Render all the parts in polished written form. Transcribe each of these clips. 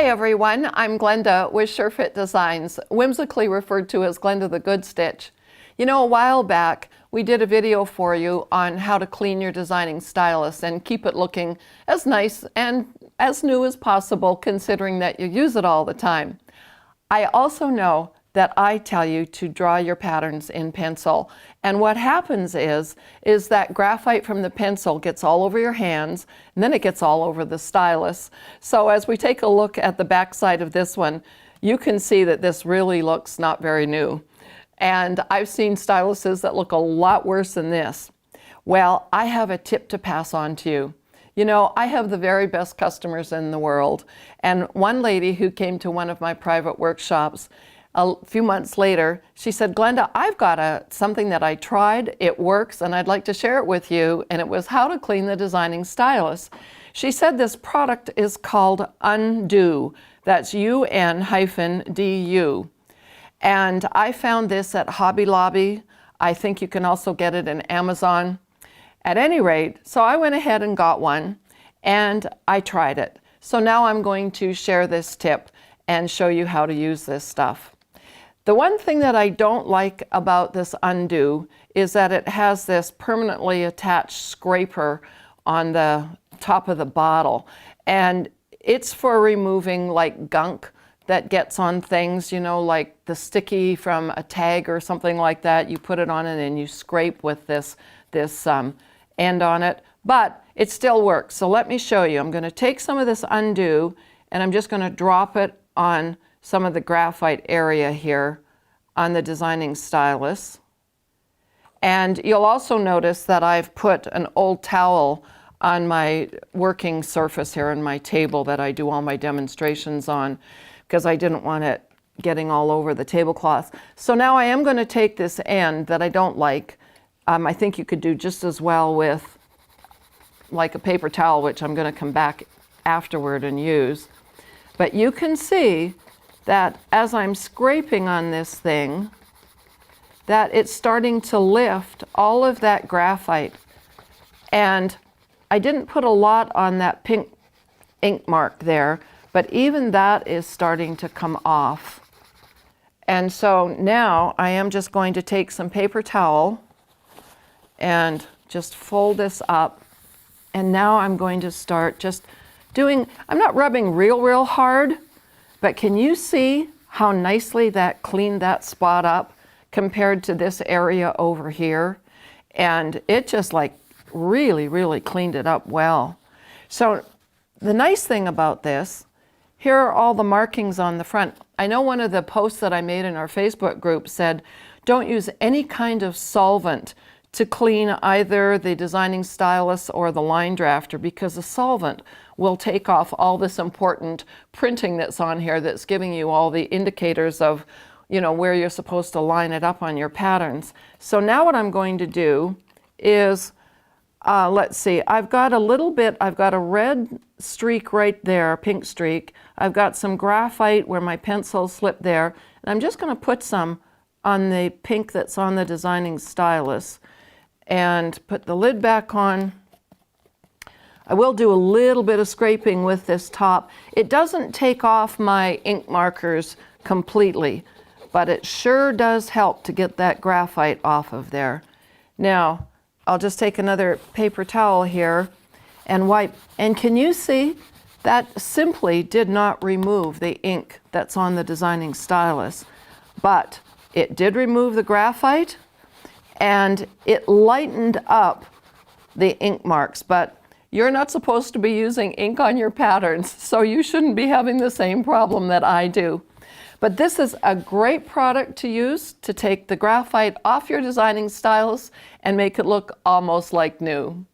Hi everyone, I'm Glenda with SureFit Designs, whimsically referred to as Glenda the Good Stitch. You know, a while back we did a video for you on how to clean your designing stylus and keep it looking as nice and as new as possible considering that you use it all the time. I also know that I tell you to draw your patterns in pencil, and what happens is that graphite from the pencil gets all over your hands and then it gets all over the stylus. So as we take a look at the back side of this one, you can see that this really looks not very new. And I've seen styluses that look a lot worse than this. Well, I have a tip to pass on to you. You know, I have the very best customers in the world, and one lady who came to one of my private workshops a few months later, she said, Glenda, I've got something that I tried, it works, and I'd like to share it with you, and it was how to clean the designing stylus. She said this product is called Undo. That's UN-DU. And I found this at Hobby Lobby. I think you can also get it in Amazon. At any rate, so I went ahead and got one, and I tried it. So now I'm going to share this tip and show you how to use this stuff. The one thing that I don't like about this Undo is that it has this permanently attached scraper on the top of the bottle, and it's for removing like gunk that gets on things, you know, like the sticky from a tag or something like that. You put it on and then you scrape with this end on it, but it still works. So let me show you. I'm going to take some of this Undo and I'm just going to drop it on some of the graphite area here on the designing stylus. And you'll also notice that I've put an old towel on my working surface here on my table that I do all my demonstrations on because I didn't want it getting all over the tablecloth. So now I am going to take this end that I don't like. I think you could do just as well with like a paper towel, which I'm going to come back afterward and use. But you can see that as I'm scraping on this thing, that it's starting to lift all of that graphite. And I didn't put a lot on that pink ink mark there, but even that is starting to come off. And so now I am just going to take some paper towel and just fold this up. And now I'm going to start just doing, I'm not rubbing real hard, but can you see how nicely that cleaned that spot up compared to this area over here? And it just like really cleaned it up well. So the nice thing about this, here are all the markings on the front. I know one of the posts that I made in our Facebook group said, don't use any kind of solvent to clean either the designing stylus or the line drafter because the solvent will take off all this important printing that's on here that's giving you all the indicators of, you know, where you're supposed to line it up on your patterns. So now what I'm going to do is, let's see, I've got a red streak right there, pink streak. I've got some graphite where my pencil slipped there, and I'm just going to put some on the pink that's on the designing stylus and put the lid back on. I will do a little bit of scraping with this top. It doesn't take off my ink markers completely, but it sure does help to get that graphite off of there. Now, I'll just take another paper towel here and wipe. And can you see that simply did not remove the ink that's on the designing stylus, but it did remove the graphite and it lightened up the ink marks. But you're not supposed to be using ink on your patterns, so you shouldn't be having the same problem that I do. But this is a great product to use to take the graphite off your designing stylus and make it look almost like new.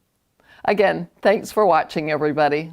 Again, thanks for watching, everybody.